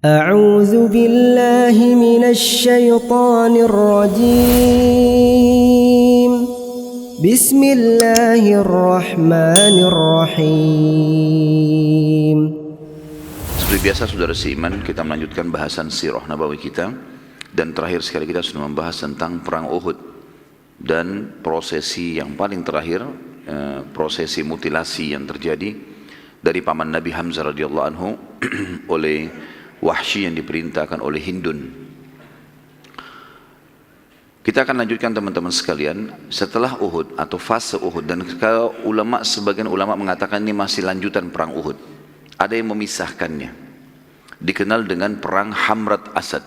أعوذ بالله من الشيطان الرجيم بسم الله الرحمن الرحيم. Seperti biasa saudara seiman, kita melanjutkan bahasan sirah nabawi kita. Dan terakhir sekali kita sudah membahas tentang perang Uhud. Dan prosesi yang paling terakhir, prosesi mutilasi yang terjadi dari paman Nabi Hamzah radhiyallahu anhu oleh Wahsy yang diperintahkan oleh Hindun. Kita akan lanjutkan teman-teman sekalian setelah Uhud atau fase Uhud, dan kalau sebagian ulama mengatakan ini masih lanjutan perang Uhud. Ada yang memisahkannya, dikenal dengan perang Hamrat Asad.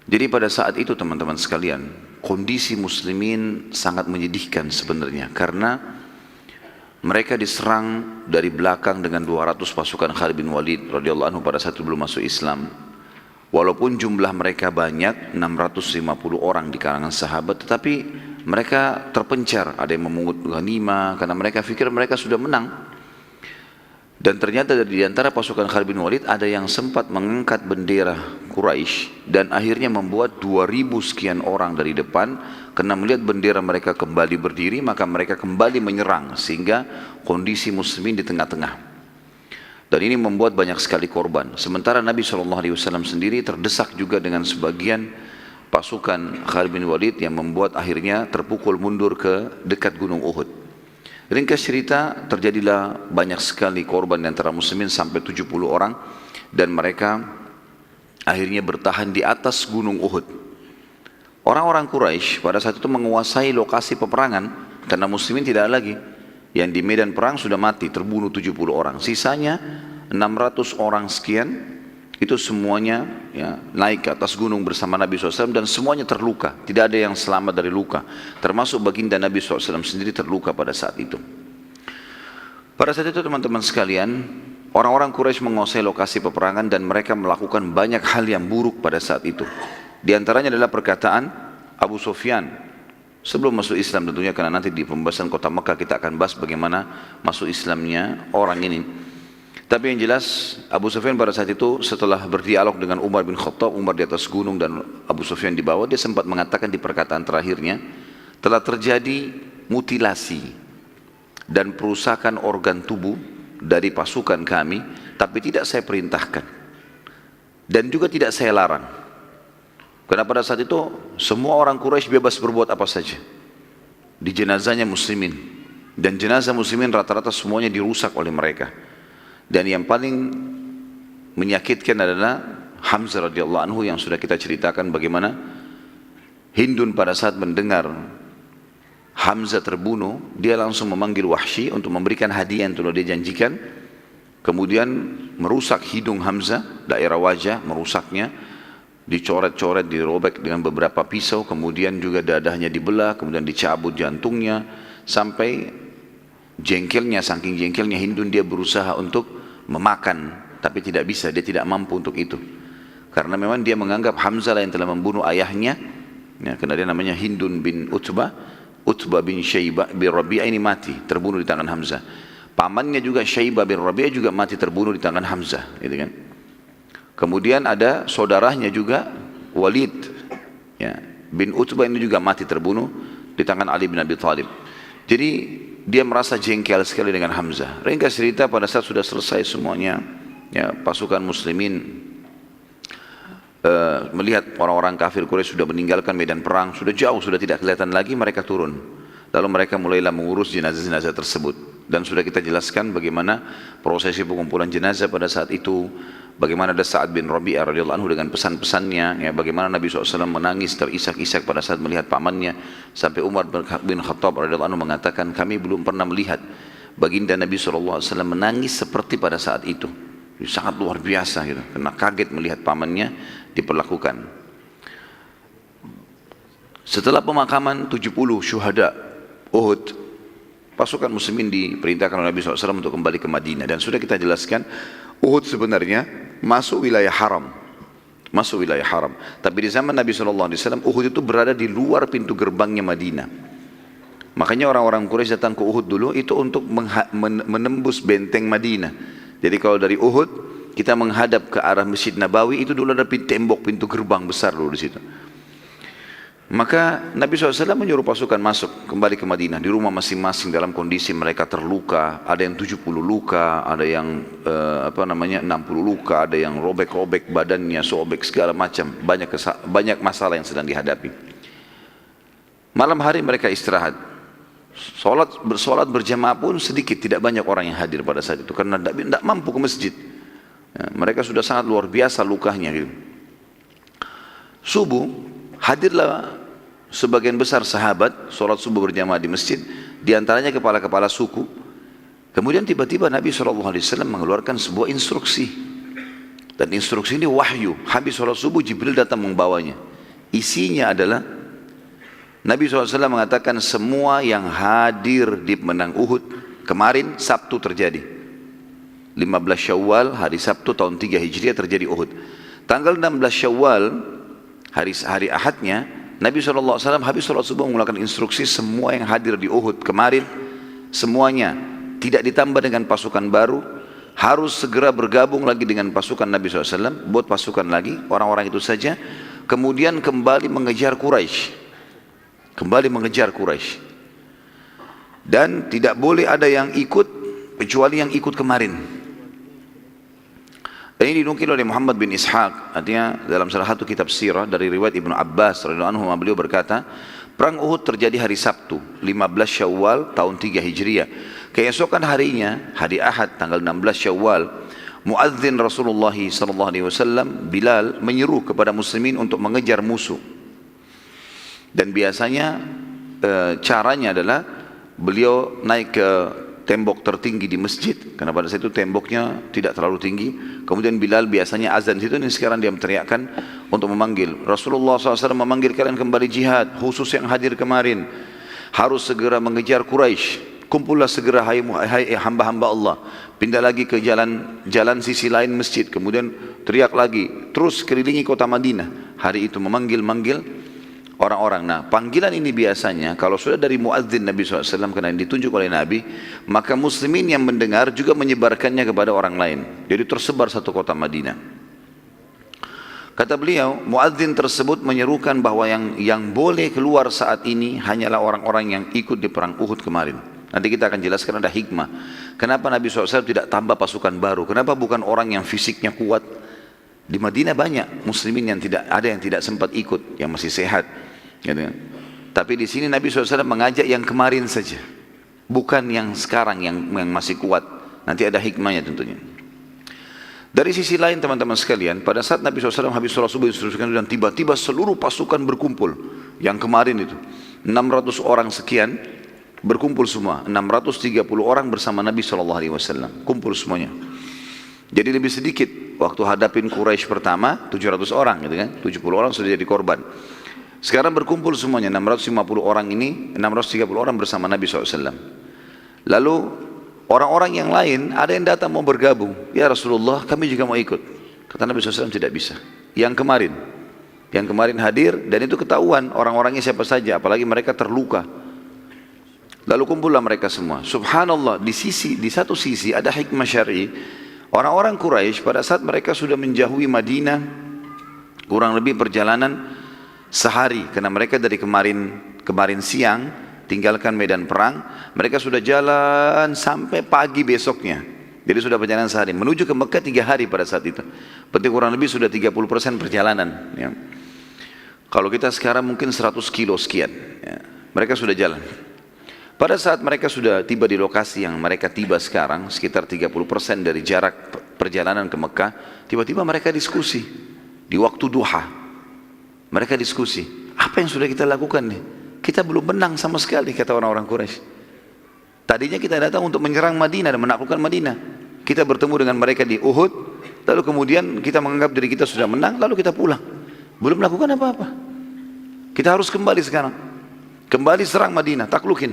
Jadi pada saat itu teman-teman sekalian, kondisi muslimin sangat menyedihkan sebenarnya, karena mereka diserang dari belakang dengan 200 pasukan Khalid bin Walid radhiyallahu anhu pada saat itu belum masuk Islam. Walaupun jumlah mereka banyak, 650 orang di kalangan sahabat, tetapi mereka terpencar. Ada yang memungut ghanimah karena mereka pikir mereka sudah menang. Dan ternyata di antara pasukan Khalid bin Walid ada yang sempat mengangkat bendera Quraisy dan akhirnya membuat 2000 sekian orang dari depan, karena melihat bendera mereka kembali berdiri maka mereka kembali menyerang, sehingga kondisi muslimin di tengah-tengah. Dan ini membuat banyak sekali korban. Sementara Nabi SAW sendiri terdesak juga dengan sebagian pasukan Khalid bin Walid yang membuat akhirnya terpukul mundur ke dekat gunung Uhud. Ringkas cerita, terjadilah banyak sekali korban di antara muslimin sampai 70 orang, dan mereka akhirnya bertahan di atas gunung Uhud. Orang-orang Quraisy pada saat itu menguasai lokasi peperangan karena muslimin tidak ada lagi. Yang di medan perang sudah mati, terbunuh 70 orang. Sisanya 600 orang sekian, itu semuanya naik ke atas gunung bersama Nabi SAW dan semuanya terluka. Tidak ada yang selamat dari luka, termasuk baginda Nabi SAW sendiri terluka pada saat itu. Pada saat itu teman-teman sekalian, orang-orang Quraisy menguasai lokasi peperangan dan mereka melakukan banyak hal yang buruk pada saat itu. Di antaranya adalah perkataan Abu Sufyan sebelum masuk Islam tentunya, karena nanti di pembahasan kota Mekah kita akan bahas bagaimana masuk Islamnya orang ini. Tapi yang jelas Abu Sufyan pada saat itu setelah berdialog dengan Umar bin Khattab, Umar di atas gunung dan Abu Sufyan di bawah, dia sempat mengatakan di perkataan terakhirnya, telah terjadi mutilasi dan perusakan organ tubuh dari pasukan kami, tapi tidak saya perintahkan dan juga tidak saya larang. Karena pada saat itu semua orang Quraisy bebas berbuat apa saja di jenazahnya muslimin, dan jenazah muslimin rata-rata semuanya dirusak oleh mereka. Dan yang paling menyakitkan adalah Hamzah radhiyallahu anhu yang sudah kita ceritakan bagaimana Hindun pada saat mendengar Hamzah terbunuh, dia langsung memanggil Wahsy untuk memberikan hadiah yang telah dia janjikan. Kemudian merusak hidung Hamzah, daerah wajah merusaknya, dicoret-coret, dirobek dengan beberapa pisau, kemudian juga dadahnya dibelah, kemudian dicabut jantungnya, sampai jengkelnya, saking jengkelnya Hindun, dia berusaha untuk memakan, tapi tidak bisa, dia tidak mampu untuk itu. Karena memang dia menganggap Hamzah lah yang telah membunuh ayahnya, karena dia namanya Hindun bin Utbah bin Syaibah bin Rabi'ah, ini mati, terbunuh di tangan Hamzah. Pamannya juga Syaibah bin Rabi'ah juga mati, terbunuh di tangan Hamzah, gitu kan. Kemudian ada saudaranya juga Walid bin Utbah, ini juga mati terbunuh di tangan Ali bin Abi Thalib. Jadi dia merasa jengkel sekali dengan Hamzah. Ringkas cerita, pada saat sudah selesai semuanya, pasukan muslimin melihat orang-orang kafir Quraisy sudah meninggalkan medan perang, sudah jauh, sudah tidak kelihatan lagi, mereka turun. Lalu mereka mulailah mengurus jenazah-jenazah tersebut. Dan sudah kita jelaskan bagaimana prosesi pengumpulan jenazah pada saat itu, bagaimana ada Sa'ad bin Rabi'ah radhiyallahu anhu dengan pesan-pesannya, bagaimana Nabi SAW menangis terisak-isak pada saat melihat pamannya, sampai Umar bin Khattab radhiyallahu anhu mengatakan, kami belum pernah melihat baginda Nabi SAW menangis seperti pada saat itu. Sangat luar biasa gitu, karena kaget melihat pamannya diperlakukan. Setelah pemakaman 70 syuhada Uhud, pasukan muslimin diperintahkan oleh Nabi SAW untuk kembali ke Madinah. Dan sudah kita jelaskan, Uhud sebenarnya masuk wilayah haram. Tapi di zaman Nabi SAW, Uhud itu berada di luar pintu gerbangnya Madinah. Makanya orang-orang Quraisy datang ke Uhud dulu itu untuk menembus benteng Madinah. Jadi kalau dari Uhud kita menghadap ke arah Masjid Nabawi, itu dulu ada tembok pintu gerbang besar dulu di situ. Maka Nabi SAW menyuruh pasukan masuk kembali ke Madinah di rumah masing-masing dalam kondisi mereka terluka. Ada yang 70 luka, ada yang 60 luka, ada yang robek-robek badannya, sobek segala macam. Banyak masalah yang sedang dihadapi. Malam hari mereka istirahat. Bersolat berjamaah pun sedikit, tidak banyak orang yang hadir pada saat itu karena tidak mampu ke masjid. Ya, mereka sudah sangat luar biasa lukanya gitu. Subuh hadirlah sebagian besar sahabat sholat subuh berjamaah di masjid, diantaranya kepala-kepala suku. Kemudian tiba-tiba Nabi SAW mengeluarkan sebuah instruksi, dan instruksi ini wahyu. Habis sholat subuh Jibril datang membawanya. Isinya adalah Nabi SAW mengatakan semua yang hadir di menang Uhud kemarin Sabtu terjadi 15 Syawal hari Sabtu tahun 3 Hijriah terjadi Uhud. Tanggal 16 Syawal hari Ahadnya Nabi SAW habis sholat subuh mengeluarkan instruksi semua yang hadir di Uhud kemarin, semuanya tidak ditambah dengan pasukan baru, harus segera bergabung lagi dengan pasukan Nabi SAW, buat pasukan lagi, orang-orang itu saja, kemudian kembali mengejar Quraisy. Dan tidak boleh ada yang ikut kecuali yang ikut kemarin. Dan ini dinukil oleh Muhammad bin Ishaq, artinya dalam salah satu kitab sirah dari riwayat Ibnu Abbas radhiyallahu anhu, beliau berkata, perang Uhud terjadi hari Sabtu 15 Syawal tahun 3 Hijriah. Keesokan harinya, hari Ahad tanggal 16 Syawal, muadzin Rasulullah SAW Bilal menyeru kepada muslimin untuk mengejar musuh. Dan biasanya caranya adalah beliau naik ke tembok tertinggi di masjid, karena pada saat itu temboknya tidak terlalu tinggi. Kemudian Bilal biasanya azan situ, ini sekarang dia teriakkan untuk memanggil Rasulullah SAW memanggil kalian kembali jihad, khusus yang hadir kemarin harus segera mengejar Quraisy. Kumpullah segera hai hamba-hamba Allah, pindah lagi ke jalan sisi lain masjid. Kemudian teriak lagi, terus kelilingi kota Madinah. Hari itu memanggil orang-orang. Nah, panggilan ini biasanya kalau sudah dari muadzin Nabi SAW, karena yang ditunjuk oleh Nabi, maka muslimin yang mendengar juga menyebarkannya kepada orang lain. Jadi tersebar satu kota Madinah. Kata beliau, muadzin tersebut menyerukan bahwa yang boleh keluar saat ini hanyalah orang-orang yang ikut di perang Uhud kemarin. Nanti kita akan jelaskan ada hikmah. Kenapa Nabi SAW tidak tambah pasukan baru? Kenapa bukan orang yang fisiknya kuat? Di Madinah banyak muslimin yang tidak sempat ikut, yang masih sehat. Gitu. Tapi di sini Nabi SAW mengajak yang kemarin saja, bukan yang sekarang yang masih kuat. Nanti ada hikmahnya tentunya. Dari sisi lain teman-teman sekalian, pada saat Nabi SAW habis sholat subuh instruksikan, dan tiba-tiba seluruh pasukan berkumpul. Yang kemarin itu 600 orang sekian berkumpul semua, 630 orang bersama Nabi SAW, kumpul semuanya. Jadi lebih sedikit waktu hadapin Quraisy pertama 700 orang gitu kan, 70 orang sudah jadi korban. Sekarang berkumpul semuanya 650 orang ini, 630 orang bersama Nabi SAW. Lalu orang-orang yang lain ada yang datang mau bergabung. Ya Rasulullah, kami juga mau ikut. Kata Nabi SAW, tidak bisa. Yang kemarin hadir, dan itu ketahuan orang-orangnya siapa saja, apalagi mereka terluka. Lalu kumpullah mereka semua. Subhanallah, di satu sisi ada hikmah syar'i. Orang-orang Quraisy pada saat mereka sudah menjauhi Madinah kurang lebih perjalanan sehari, karena mereka dari kemarin siang tinggalkan medan perang, mereka sudah jalan sampai pagi besoknya. Jadi sudah perjalanan sehari, menuju ke Mekah 3 hari pada saat itu. Berarti kurang lebih sudah 30% perjalanan ya. Kalau kita sekarang mungkin 100 kilo sekian ya. Mereka sudah jalan. Pada saat mereka sudah tiba di lokasi yang mereka tiba sekarang, sekitar 30% dari jarak perjalanan ke Mekah, tiba-tiba mereka diskusi di waktu duha. Mereka diskusi, apa yang sudah kita lakukan nih? Kita belum menang sama sekali, kata orang-orang Quraisy. Tadinya kita datang untuk menyerang Madinah dan menaklukkan Madinah. Kita bertemu dengan mereka di Uhud, lalu kemudian kita menganggap diri kita sudah menang, lalu kita pulang. Belum melakukan apa-apa. Kita harus kembali sekarang. Kembali serang Madinah, taklukin.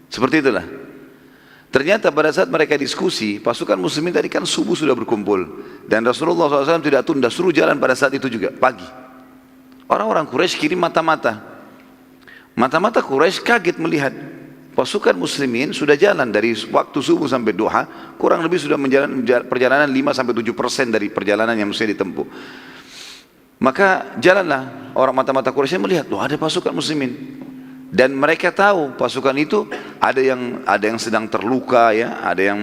Seperti itulah. Ternyata pada saat mereka diskusi, pasukan muslimin tadi kan subuh sudah berkumpul, dan Rasulullah SAW tidak tunda, suruh jalan pada saat itu juga, pagi. Orang-orang Quraisy kirim mata-mata Quraisy kaget melihat Pasukan muslimin sudah jalan dari waktu subuh sampai duha, kurang lebih sudah perjalanan 5-7% dari perjalanan yang mesti ditempuh. Maka jalanlah orang mata-mata Quraisy melihat, loh ada pasukan muslimin. Dan mereka tahu pasukan itu ada yang sedang terluka ya, ada yang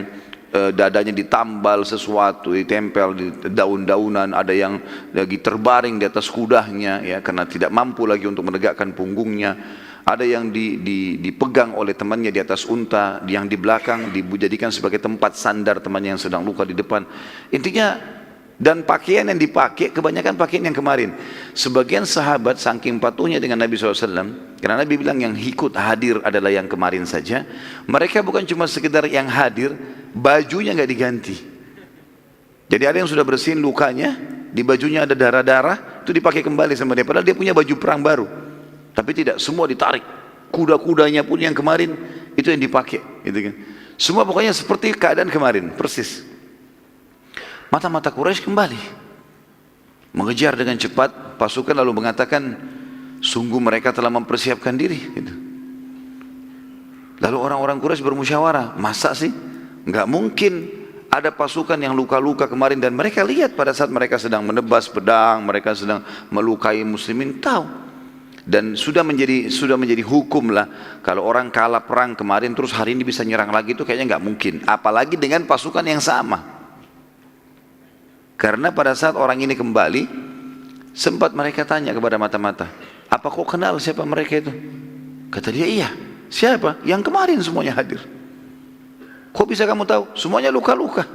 dadanya ditambal sesuatu, ditempel di daun-daunan, ada yang lagi terbaring di atas kudanya ya karena tidak mampu lagi untuk menegakkan punggungnya, ada yang dipegang oleh temannya di atas unta, yang di belakang dijadikan sebagai tempat sandar temannya yang sedang luka di depan. Intinya, dan pakaian yang dipakai kebanyakan pakaian yang kemarin. Sebagian sahabat saking patuhnya dengan Nabi SAW, karena Nabi bilang yang ikut hadir adalah yang kemarin saja, mereka bukan cuma sekedar yang hadir, bajunya nggak diganti. Jadi ada yang sudah bersihin lukanya, di bajunya ada darah-darah, itu dipakai kembali sama dia, padahal dia punya baju perang baru. Tapi tidak, semua ditarik. Kuda-kudanya pun yang kemarin itu yang dipakai, gitu kan. Semua pokoknya seperti keadaan kemarin, persis. Mata-mata Quraisy kembali mengejar dengan cepat pasukan, lalu mengatakan sungguh mereka telah mempersiapkan diri gitu. Lalu orang-orang Quraisy bermusyawarah, masa sih nggak mungkin ada pasukan yang luka-luka kemarin, dan mereka lihat pada saat mereka sedang menebas pedang, mereka sedang melukai muslimin, tahu. Dan sudah menjadi hukum lah kalau orang kalah perang kemarin terus hari ini bisa nyerang lagi, itu kayaknya nggak mungkin, apalagi dengan pasukan yang sama. Karena pada saat orang ini kembali, sempat mereka tanya kepada mata-mata, apa kau kenal siapa mereka itu? Kata dia, iya. Siapa? Yang kemarin semuanya hadir. Kok bisa kamu tahu? Semuanya luka-luka.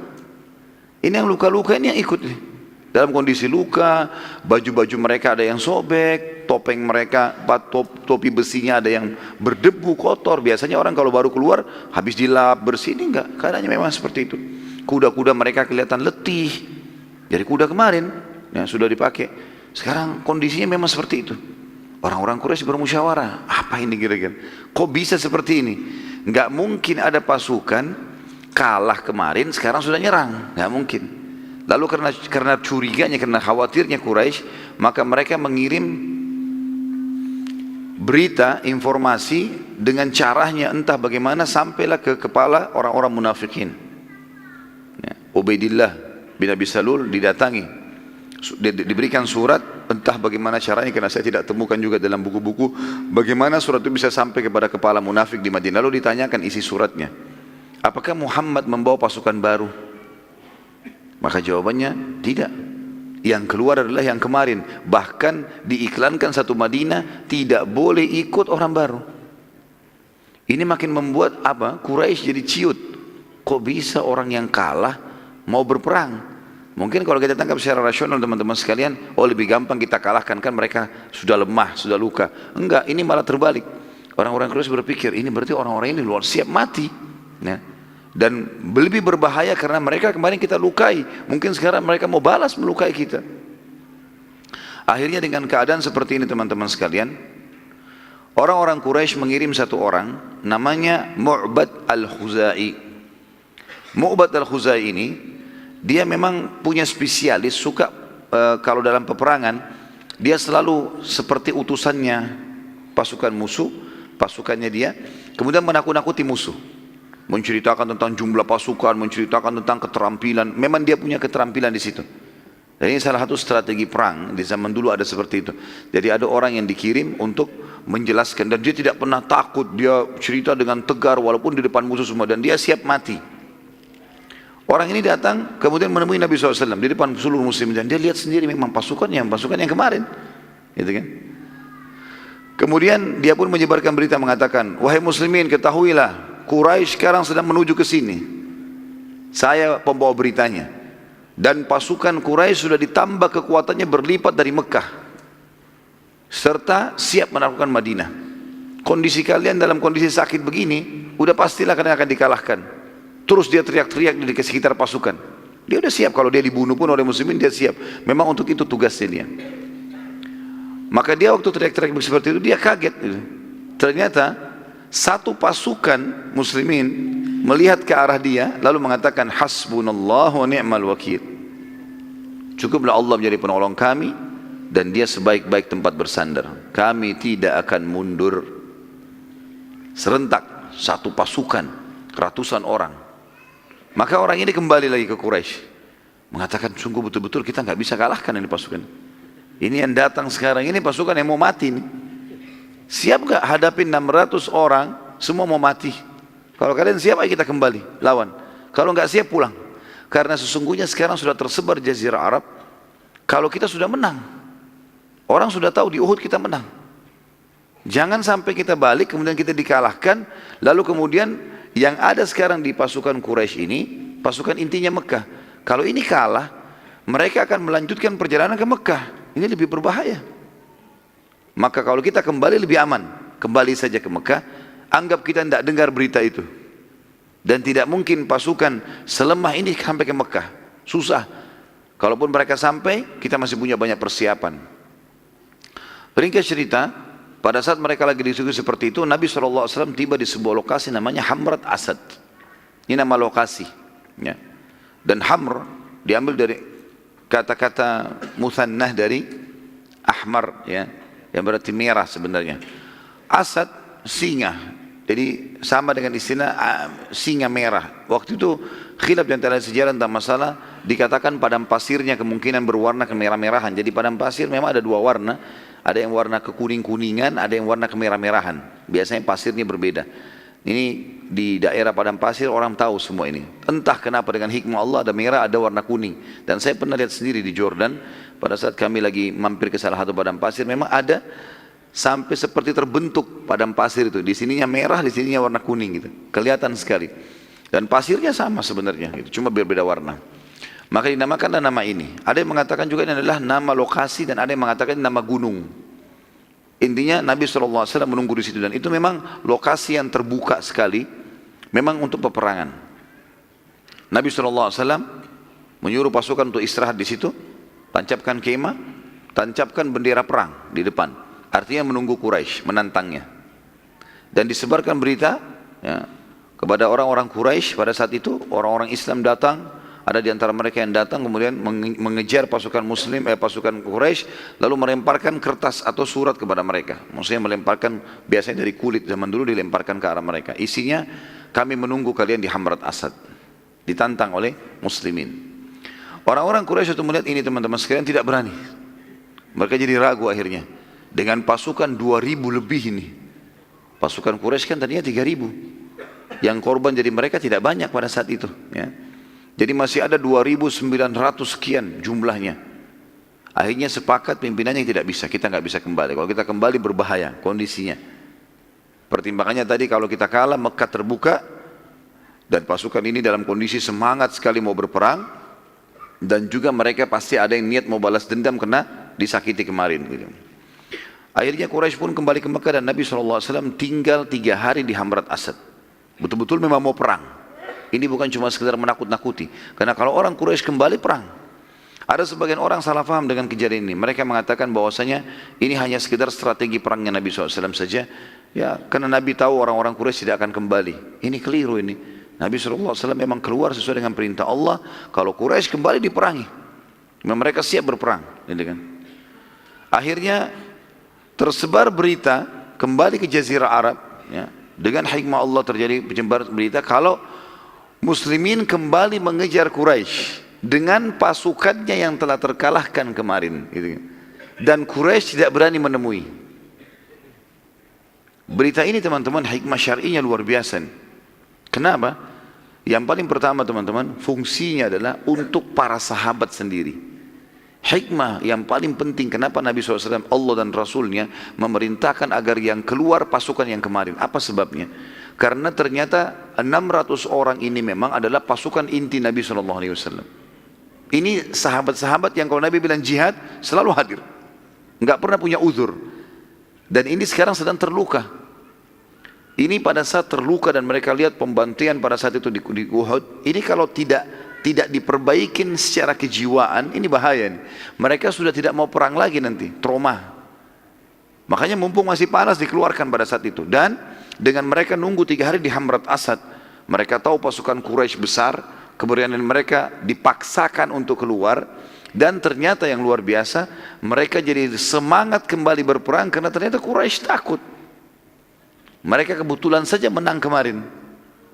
Ini yang luka-luka ini yang ikut nih. Dalam kondisi luka, baju-baju mereka ada yang sobek, topeng mereka, topi besinya ada yang berdebu, kotor. Biasanya orang kalau baru keluar, habis dilap, bersih. Ini enggak, keadaannya memang seperti itu. Kuda-kuda mereka kelihatan letih. Dari kuda kemarin yang sudah dipakai, sekarang kondisinya memang seperti itu. Orang-orang Quraisy bermusyawarah, apa ini kira-kira? Kok bisa seperti ini? Nggak mungkin ada pasukan kalah kemarin sekarang sudah nyerang, nggak mungkin. Lalu karena curiganya, karena khawatirnya Quraisy, maka mereka mengirim berita, informasi dengan caranya entah bagaimana sampailah ke kepala orang-orang munafikin. Ya, Ubaidillah bin Abi Salul didatangi, diberikan surat, entah bagaimana caranya karena saya tidak temukan juga dalam buku-buku bagaimana surat itu bisa sampai kepada kepala munafik di Madinah. Lalu ditanyakan isi suratnya, apakah Muhammad membawa pasukan baru? Maka jawabannya tidak, yang keluar adalah yang kemarin, bahkan diiklankan satu Madinah tidak boleh ikut orang baru. Ini makin membuat Quraisy jadi ciut, kok bisa orang yang kalah mau berperang? Mungkin kalau kita tangkap secara rasional teman-teman sekalian, lebih gampang kita kalahkan, kan mereka sudah lemah, sudah luka. Enggak, ini malah terbalik. Orang-orang Quraisy berpikir, ini berarti orang-orang ini luar siap mati ya. Dan lebih berbahaya karena mereka kemarin kita lukai, mungkin sekarang mereka mau balas melukai kita. Akhirnya dengan keadaan seperti ini teman-teman sekalian, orang-orang Quraisy mengirim satu orang namanya Mu'bad al-Khuzai. Mu'bad al-Khuzai ini dia memang punya spesialis, suka kalau dalam peperangan dia selalu seperti utusannya pasukan musuh, pasukannya dia, kemudian menakut-nakuti musuh, menceritakan tentang jumlah pasukan, menceritakan tentang keterampilan. Memang dia punya keterampilan di situ. Dan ini salah satu strategi perang di zaman dulu ada seperti itu. Jadi ada orang yang dikirim untuk menjelaskan, dan dia tidak pernah takut, dia cerita dengan tegar walaupun di depan musuh semua, dan dia siap mati. Orang ini datang kemudian menemui Nabi SAW di depan seluruh muslim, dan dia lihat sendiri memang pasukan yang kemarin, gitu kan? Kemudian dia pun menyebarkan berita mengatakan, wahai muslimin ketahuilah, Quraisy sekarang sedang menuju ke sini. Saya pembawa beritanya, dan pasukan Quraisy sudah ditambah kekuatannya berlipat dari Mekah, serta siap menaklukkan Madinah. Kondisi kalian dalam kondisi sakit begini, udah pastilah kalian akan dikalahkan. Terus dia teriak-teriak di sekitar pasukan. Dia udah siap, kalau dia dibunuh pun oleh muslimin dia siap. Memang untuk itu tugasnya dia. Maka dia waktu teriak-teriak seperti itu dia kaget. Ternyata satu pasukan muslimin melihat ke arah dia lalu mengatakan, hasbunallahu wa ni'mal wakil. Cukuplah Allah menjadi penolong kami dan dia sebaik-baik tempat bersandar. Kami tidak akan mundur. Serentak satu pasukan, ratusan orang. Maka orang ini kembali lagi ke Quraisy, mengatakan sungguh betul-betul kita nggak bisa kalahkan ini pasukan. Ini yang datang sekarang ini pasukan yang mau mati nih. Siap nggak hadapin 600 orang, semua mau mati. Kalau kalian siap, ayo kita kembali, lawan. Kalau nggak siap, pulang. Karena sesungguhnya sekarang sudah tersebar Jazirah Arab, kalau kita sudah menang. Orang sudah tahu di Uhud kita menang. Jangan sampai kita balik, kemudian kita dikalahkan, lalu kemudian yang ada sekarang di pasukan Quraisy ini, pasukan intinya Mekah. Kalau ini kalah, mereka akan melanjutkan perjalanan ke Mekah. Ini lebih berbahaya. Maka kalau kita kembali lebih aman, kembali saja ke Mekah, anggap kita tidak dengar berita itu. Dan tidak mungkin pasukan selemah ini sampai ke Mekah. Susah. Kalaupun mereka sampai, kita masih punya banyak persiapan. Ringkas cerita, pada saat mereka lagi diskusi seperti itu, Nabi SAW tiba di sebuah lokasi namanya Hamrat Asad. Ini nama lokasi. Ya. Dan Hamr diambil dari kata-kata muthannah dari ahmar, ya, yang berarti merah sebenarnya. Asad, singa. Jadi sama dengan istilah singa merah. Waktu itu khilaf di antara sejarah tentang masalah, dikatakan padang pasirnya kemungkinan berwarna kemerah-merahan. Jadi padang pasir memang ada dua warna. Ada yang warna kekuning-kuningan, ada yang warna kemerah-merahan. Biasanya pasirnya berbeda. Ini di daerah padang pasir orang tahu semua ini. Entah kenapa dengan hikmah Allah ada merah, ada warna kuning. Dan saya pernah lihat sendiri di Jordan, pada saat kami lagi mampir ke salah satu padang pasir, memang ada sampai seperti terbentuk padang pasir itu. Di sininya merah, di sininya warna kuning gitu. Kelihatan sekali. Dan pasirnya sama sebenarnya, gitu. Cuma berbeda warna. Maka dinamakanlah nama ini. Ada yang mengatakan juga ini adalah nama lokasi dan ada yang mengatakan ini nama gunung. Intinya Nabi SAW menunggu di situ dan itu memang lokasi yang terbuka sekali, memang untuk peperangan. Nabi SAW menyuruh pasukan untuk istirahat di situ, tancapkan kemah, tancapkan bendera perang di depan. Artinya menunggu Quraisy, menantangnya. Dan disebarkan berita ya, kepada orang-orang Quraisy pada saat itu, orang-orang Islam datang. Ada di antara mereka yang datang kemudian mengejar pasukan Muslim, pasukan Quraisy, lalu melemparkan kertas atau surat kepada mereka. Maksudnya melemparkan, biasanya dari kulit zaman dulu dilemparkan ke arah mereka. Isinya, kami menunggu kalian di Hamrat Asad. Ditantang oleh Muslimin. Orang-orang Quraisy itu melihat ini teman-teman sekalian tidak berani. Mereka jadi ragu akhirnya. Dengan pasukan 2.000 lebih ini. Pasukan Quraisy kan tadinya 3.000. Yang korban jadi mereka tidak banyak pada saat itu. Ya. Jadi masih ada 2.900 sekian jumlahnya. Akhirnya sepakat pimpinannya tidak bisa, kita nggak bisa kembali. Kalau kita kembali berbahaya kondisinya. Pertimbangannya tadi kalau kita kalah Mekah terbuka dan pasukan ini dalam kondisi semangat sekali mau berperang dan juga mereka pasti ada yang niat mau balas dendam karena disakiti kemarin. Gitu. Akhirnya Quraisy pun kembali ke Mekah dan Nabi SAW tinggal 3 hari di Hamrat Asad. Betul-betul memang mau perang. Ini bukan cuma sekedar menakut-nakuti. Karena kalau orang Quraisy kembali perang. Ada sebagian orang salah faham dengan kejadian ini. Mereka mengatakan bahwasanya ini hanya sekedar strategi perangnya Nabi SAW saja. Ya, karena Nabi tahu orang-orang Quraisy tidak akan kembali. Ini keliru ini. Nabi SAW memang keluar sesuai dengan perintah Allah. Kalau Quraisy kembali diperangi. Mereka siap berperang. Gitu kan. Akhirnya tersebar berita kembali ke Jazirah Arab. Ya, dengan hikmah Allah terjadi penyebar berita kalau Muslimin kembali mengejar Quraisy dengan pasukannya yang telah terkalahkan kemarin. Dan Quraisy tidak berani menemui. Berita ini teman-teman hikmah syar'inya luar biasa. Kenapa? Yang paling pertama teman-teman, fungsinya adalah untuk para sahabat sendiri. Hikmah yang paling penting kenapa Nabi SAW, Allah dan Rasulnya memerintahkan agar yang keluar pasukan yang kemarin. Apa sebabnya? Karena ternyata 600 orang ini memang adalah pasukan inti Nabi SAW. Ini sahabat-sahabat yang kalau Nabi bilang jihad selalu hadir. Enggak pernah punya uzur. Dan ini sekarang sedang terluka. Ini pada saat terluka dan mereka lihat pembantaian pada saat itu di Uhud. Ini kalau tidak diperbaikin secara kejiwaan, ini bahaya nih. Mereka sudah tidak mau perang lagi nanti, trauma. Makanya mumpung masih panas dikeluarkan pada saat itu. Dan dengan mereka nunggu 3 hari di Hamrat Asad, mereka tahu pasukan Quraisy besar, keberanian mereka dipaksakan untuk keluar, dan ternyata yang luar biasa, mereka jadi semangat kembali berperang karena ternyata Quraisy takut. Mereka kebetulan saja menang kemarin.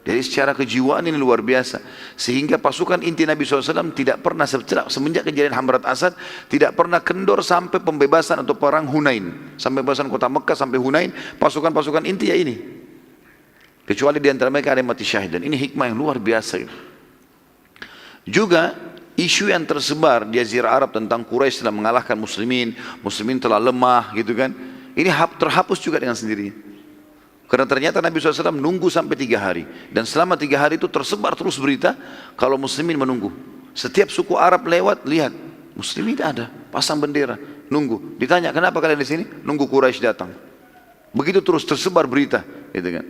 Jadi secara kejiwaan ini luar biasa. Sehingga pasukan inti Nabi SAW tidak pernah semenjak kejadian Hamrat Asad tidak pernah kendor sampai pembebasan atau perang Hunain. Sampai pembebasan kota Mekah sampai Hunain, pasukan-pasukan inti ya ini. Kecuali di antara mereka ada yang mati syahid. Dan ini hikmah yang luar biasa. Juga isu yang tersebar di Jazirah Arab tentang Quraisy telah mengalahkan muslimin telah lemah gitu kan. Ini terhapus juga dengan sendirinya. Karena ternyata Nabi SAW menunggu sampai 3 hari. Dan selama 3 hari itu tersebar terus berita kalau muslimin menunggu. Setiap suku Arab lewat, lihat. Muslimin ada, pasang bendera, nunggu. Ditanya, kenapa kalian di sini? Nunggu Quraisy datang. Begitu terus tersebar berita. Gitu kan.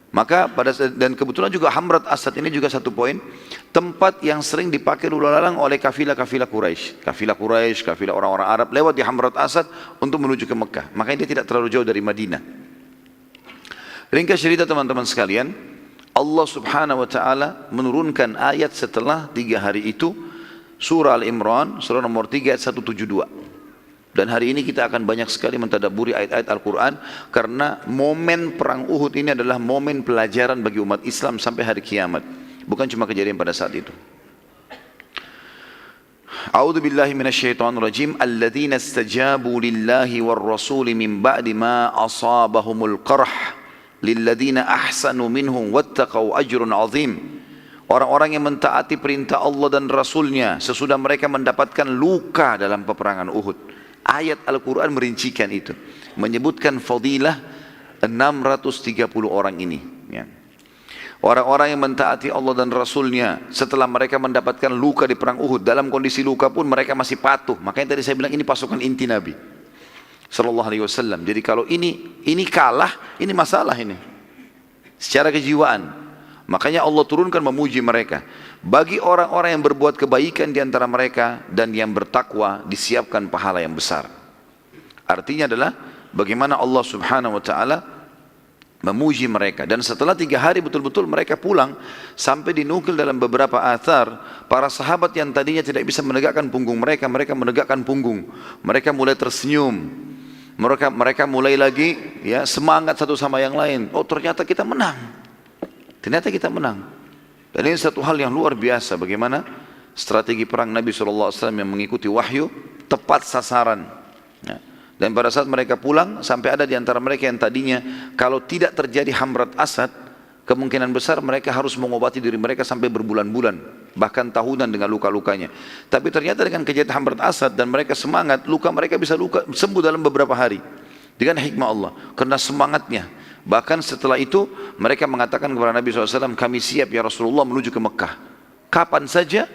Maka dan kebetulan juga Hamrat Asad ini juga satu poin. Tempat yang sering dipakai lalu lalang oleh kafilah-kafilah Quraisy. Kafilah orang-orang Arab lewat di Hamrat Asad untuk menuju ke Mekah. Makanya dia tidak terlalu jauh dari Madinah. Ringkas cerita teman-teman sekalian, Allah subhanahu wa ta'ala menurunkan ayat setelah 3 hari itu, surah Al-Imran, surah nomor 3 ayat 172. Dan hari ini kita akan banyak sekali mentadabburi ayat-ayat Al-Quran, karena momen perang Uhud ini adalah momen pelajaran bagi umat Islam sampai hari kiamat. Bukan cuma kejadian pada saat itu. A'udzu billahi minasyaitonir rajim. Alladzina istajabu lillahi war rasuli min ba'di ma asabahumul qarh lilladzina ahsanu minhum wattaqau ajrun azim. Orang-orang yang mentaati perintah Allah dan Rasulnya sesudah mereka mendapatkan luka dalam peperangan Uhud. Ayat Al-Quran merincikan itu, menyebutkan fadilah 630 orang ini ya. Orang-orang yang mentaati Allah dan Rasulnya setelah mereka mendapatkan luka di perang Uhud, dalam kondisi luka pun mereka masih patuh. Makanya tadi saya bilang ini pasukan inti Nabi Sallallahu Alaihi Wasallam. Jadi kalau ini kalah, ini masalah ini secara kejiwaan. Makanya Allah turunkan memuji mereka. Bagi orang-orang yang berbuat kebaikan di antara mereka dan yang bertakwa disiapkan pahala yang besar. Artinya adalah bagaimana Allah Subhanahu Wa Taala memuji mereka. Dan setelah 3 hari betul-betul mereka pulang, sampai dinukil dalam beberapa athar, para sahabat yang tadinya tidak bisa menegakkan punggung mereka menegakkan punggung. Mereka mulai tersenyum. Mereka mulai lagi ya semangat satu sama yang lain. Oh, ternyata kita menang. Ternyata kita menang. Dan ini satu hal yang luar biasa, bagaimana strategi perang Nabi SAW yang mengikuti wahyu tepat sasaran. Ya. Dan pada saat mereka pulang, sampai ada di antara mereka yang tadinya kalau tidak terjadi Hamrat Asad, kemungkinan besar mereka harus mengobati diri mereka sampai berbulan-bulan, bahkan tahunan dengan luka-lukanya. Tapi ternyata dengan kejadian Hamrat Asad dan mereka semangat, luka mereka bisa sembuh dalam beberapa hari. Dengan hikmah Allah, karena semangatnya. Bahkan setelah itu mereka mengatakan kepada Nabi SAW, kami siap ya Rasulullah menuju ke Mekah. Kapan saja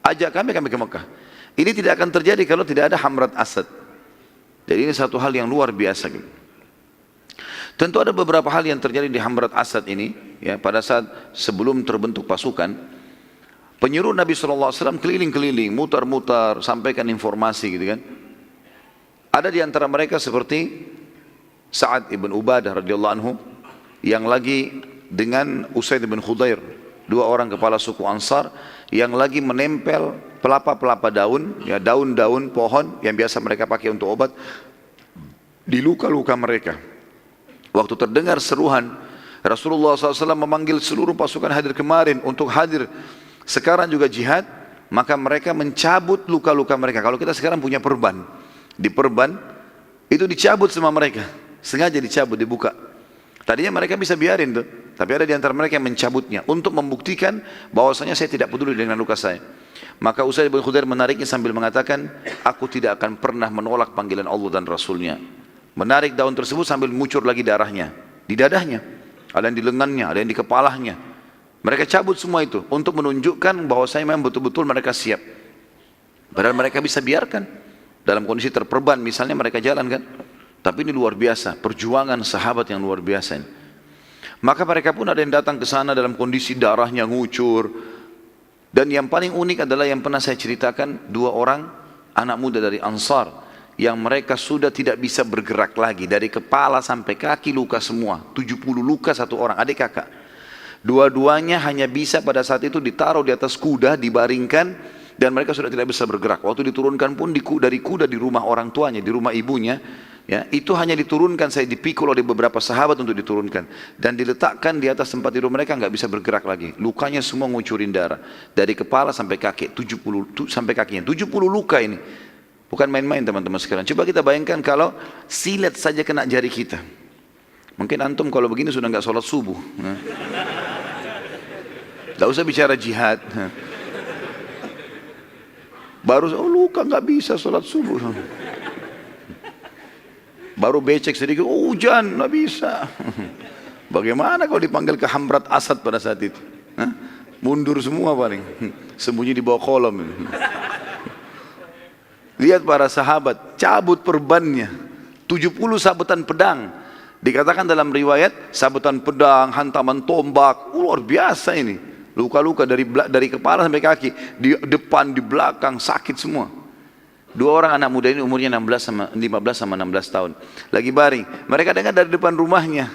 ajak kami ke Mekah. Ini tidak akan terjadi kalau tidak ada Hamrat Asad. Jadi ini satu hal yang luar biasa. Tentu ada beberapa hal yang terjadi di Hamrat Asad ini, ya, pada saat sebelum terbentuk pasukan, penyuruh Nabi SAW keliling-keliling, mutar-mutar, sampaikan informasi gitu kan. Ada di antara mereka seperti Sa'ad ibn Ubadah radhiyallahu anhu, yang lagi dengan Usaid ibn Khudair, 2 orang kepala suku Ansar, yang lagi menempel pelapa-pelapa daun, ya, daun-daun pohon yang biasa mereka pakai untuk obat, di luka-luka mereka. Waktu terdengar seruan, Rasulullah SAW memanggil seluruh pasukan hadir kemarin untuk hadir sekarang juga jihad, maka mereka mencabut luka-luka mereka. Kalau kita sekarang punya perban, di perban itu dicabut sama mereka, sengaja dicabut, dibuka. Tadinya mereka bisa biarin tuh, tapi ada di antara mereka yang mencabutnya untuk membuktikan bahwasanya saya tidak peduli dengan luka saya. Maka Usaid bin Khudair menariknya sambil mengatakan, aku tidak akan pernah menolak panggilan Allah dan Rasulnya. Menarik daun tersebut sambil mengucur lagi darahnya di dadahnya, ada yang di lengannya, ada yang di kepalanya. Mereka cabut semua itu untuk menunjukkan bahwa saya memang betul-betul mereka siap. Padahal mereka bisa biarkan dalam kondisi terperban, misalnya mereka jalan kan. Tapi ini luar biasa, perjuangan sahabat yang luar biasa ini. Maka mereka pun ada yang datang ke sana dalam kondisi darahnya ngucur. Dan yang paling unik adalah yang pernah saya ceritakan, 2 orang anak muda dari Ansar yang mereka sudah tidak bisa bergerak lagi, dari kepala sampai kaki luka semua, 70 luka satu orang, adik kakak. Dua-duanya hanya bisa pada saat itu ditaruh di atas kuda, dibaringkan, dan mereka sudah tidak bisa bergerak. Waktu diturunkan pun dari kuda di rumah orang tuanya, di rumah ibunya, Ya, itu hanya diturunkan, saya dipikul oleh beberapa sahabat untuk diturunkan dan diletakkan di atas tempat tidur mereka, nggak bisa bergerak lagi. Lukanya semua ngucurin darah dari kepala sampai kaki, 70 sampai kakinya, 70 luka ini. Bukan main-main teman-teman sekalian. Coba kita bayangkan kalau silet saja kena jari kita. Mungkin antum kalau begini sudah nggak sholat subuh. Nggak usah bicara jihad. Baru luka nggak bisa sholat subuh. Baru becek sedikit, hujan, nggak bisa. Bagaimana kalau dipanggil ke Hamrat Asad pada saat itu? Hah? Mundur semua paling, sembunyi di bawah kolom. Lihat para sahabat, cabut perbannya, 70 sabetan pedang. Dikatakan dalam riwayat, sabetan pedang, hantaman tombak, luar biasa ini. Luka-luka dari kepala sampai kaki, di depan, di belakang, sakit semua. Dua orang anak muda ini umurnya 15 sama 16 tahun. Lagi baring. Mereka dengar dari depan rumahnya.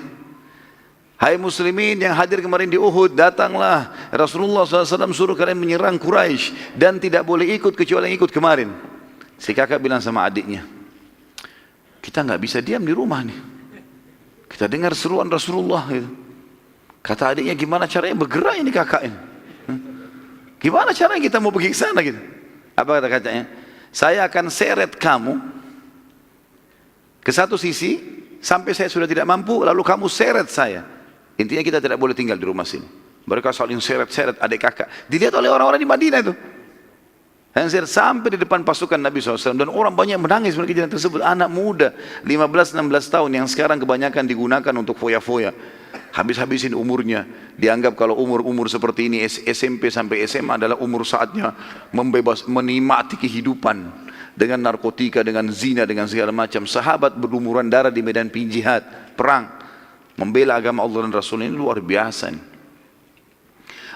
Hai muslimin yang hadir kemarin di Uhud, datanglah. Rasulullah SAW suruh kalian menyerang Quraisy dan tidak boleh ikut kecuali yang ikut kemarin. Si kakak bilang sama adiknya, kita nggak bisa diam di rumah nih. Kita dengar seruan Rasulullah. Gitu. Kata adiknya, gimana caranya bergerak ini kakak ini? Gimana caranya kita mau pergi ke sana gitu? Apa kata kakaknya? Saya akan seret kamu ke satu sisi sampai saya sudah tidak mampu, lalu kamu seret saya. Intinya kita tidak boleh tinggal di rumah sini. Mereka saling seret-seret adik kakak. Dilihat oleh orang-orang di Madinah itu. Dan sampai di depan pasukan Nabi SAW. Dan orang banyak menangis pada kejadian tersebut. Anak muda 15-16 tahun yang sekarang kebanyakan digunakan untuk foya-foya. Habis-habisin umurnya. Dianggap kalau umur-umur seperti ini SMP sampai SMA adalah umur saatnya menikmati kehidupan dengan narkotika, dengan zina, dengan segala macam. Sahabat berlumuran darah di medan jihad, perang, membela agama Allah dan Rasul, ini luar biasa nih.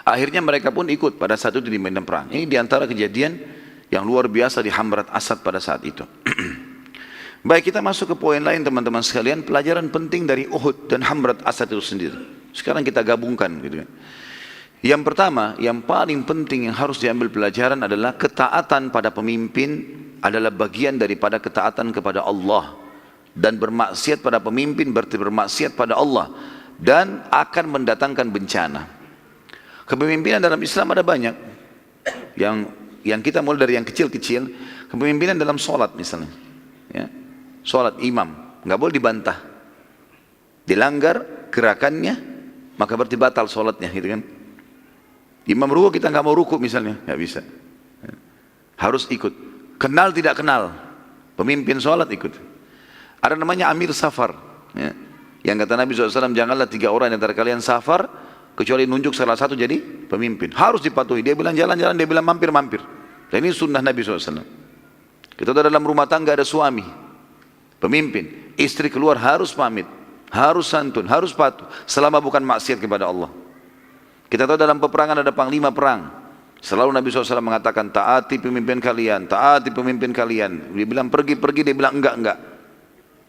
Akhirnya mereka pun ikut pada saat itu di medan perang. Ini diantara kejadian yang luar biasa di Hamrat Asad pada saat itu. Baik, kita masuk ke poin lain teman-teman sekalian, pelajaran penting dari Uhud dan Hamrat Asad itu sendiri. Sekarang kita gabungkan gitu kan. Yang pertama, yang paling penting yang harus diambil pelajaran adalah ketaatan pada pemimpin adalah bagian daripada ketaatan kepada Allah. Dan bermaksiat pada pemimpin berarti bermaksiat pada Allah dan akan mendatangkan bencana. Kepemimpinan dalam Islam ada banyak. Yang kita mulai dari yang kecil-kecil, kepemimpinan dalam sholat misalnya. Ya. Sholat imam, nggak boleh dibantah. Dilanggar gerakannya, maka berarti batal sholatnya, gitu kan? Imam ruku kita nggak mau ruku misalnya, nggak bisa. Harus ikut. Kenal tidak kenal, pemimpin sholat ikut. Ada namanya amir safar. Ya. Yang kata Nabi SAW, janganlah 3 orang antara kalian safar, kecuali nunjuk salah satu jadi pemimpin. Harus dipatuhi. Dia bilang jalan-jalan, dia bilang mampir-mampir. Dan ini sunnah Nabi SAW. Kita tahu dalam rumah tangga ada suami, pemimpin, istri keluar harus pamit, harus santun, harus patuh, selama bukan maksiat kepada Allah. Kita tahu dalam peperangan ada panglima perang. Selalu Nabi SAW mengatakan, taati pemimpin kalian, taati pemimpin kalian. Dia bilang pergi-pergi, dia bilang enggak.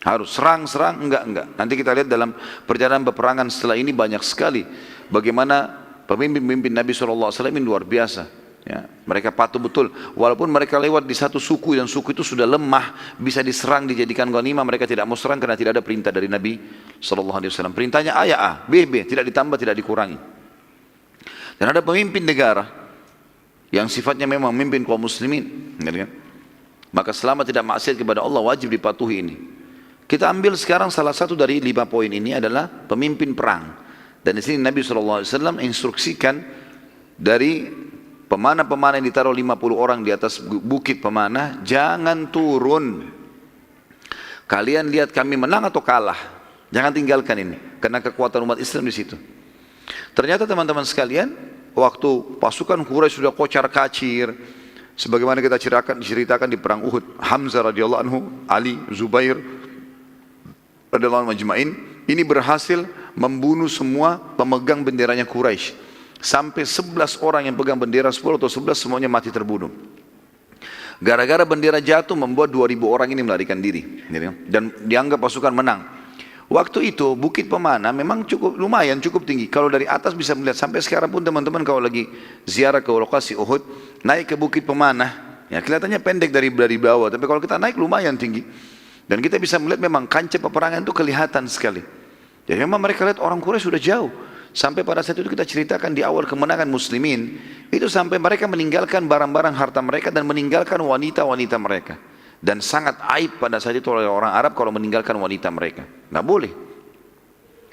Harus serang-serang, enggak. Nanti kita lihat dalam perjalanan peperangan setelah ini banyak sekali bagaimana pemimpin-pemimpin Nabi SAW ini luar biasa. Ya, mereka patuh betul, walaupun mereka lewat di satu suku dan suku itu sudah lemah, bisa diserang, dijadikan ghanimah, mereka tidak mau serang karena tidak ada perintah dari Nabi SAW. Perintahnya A ya A, B B, tidak ditambah, tidak dikurangi. Dan ada pemimpin negara yang sifatnya memang memimpin kaum muslimin, kan? Maka selama tidak maksiat kepada Allah wajib dipatuhi ini. Kita ambil sekarang salah satu dari 5 poin ini adalah pemimpin perang. Dan di sini Nabi SAW instruksikan dari pemanah-pemanah yang ditaruh 50 orang di atas bukit pemanah, jangan turun. Kalian lihat kami menang atau kalah. Jangan tinggalkan ini, karena kekuatan umat Islam di situ. Ternyata teman-teman sekalian, waktu pasukan Quraisy sudah kocar kacir, sebagaimana kita ceritakan di perang Uhud, Hamzah radhiyallahu anhu, Ali, Zubair radhiyallahu anhu majma'in, ini berhasil membunuh semua pemegang benderanya Quraisy. Sampai 11 orang yang pegang bendera 10 atau 11 semuanya mati terbunuh. Gara-gara bendera jatuh membuat 2000 orang ini melarikan diri. Dan dianggap pasukan menang. Waktu itu bukit pemanah memang lumayan cukup tinggi. Kalau dari atas bisa melihat, sampai sekarang pun teman-teman kalau lagi ziarah ke lokasi Uhud, naik ke bukit pemanah, ya kelihatannya pendek dari bawah. Tapi kalau kita naik lumayan tinggi. Dan kita bisa melihat memang kancah peperangan itu kelihatan sekali. Jadi memang mereka lihat orang Quraisy sudah jauh. Sampai pada saat itu kita ceritakan di awal kemenangan muslimin, itu sampai mereka meninggalkan barang-barang harta mereka dan meninggalkan wanita-wanita mereka. Dan sangat aib pada saat itu oleh orang Arab kalau meninggalkan wanita mereka. Nggak boleh.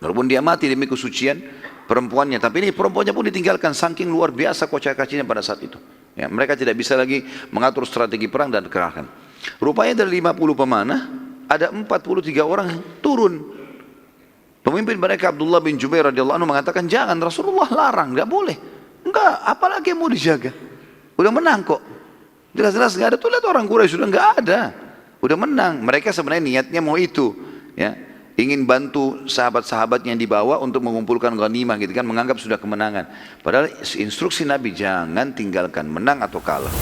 Walaupun dia mati demi kesucian perempuannya, tapi ini perempuannya pun ditinggalkan saking luar biasa kocak-kacinya pada saat itu. Ya, mereka tidak bisa lagi mengatur strategi perang dan kerahkan. Rupanya dari 50 pemanah, ada 43 orang yang turun. Pemimpin mereka Abdullah bin Jubair radhiyallahu anhu mengatakan, jangan, Rasulullah larang, nggak boleh. Enggak, apalagi yang mau dijaga. Udah menang kok. Jelas-jelas nggak ada, tuh lihat orang Quraisy sudah nggak ada. Udah menang. Mereka sebenarnya niatnya mau itu, ya, ingin bantu sahabat-sahabat yang dibawa untuk mengumpulkan ghanimah gitu kan, menganggap sudah kemenangan. Padahal instruksi Nabi, jangan tinggalkan, menang atau kalah.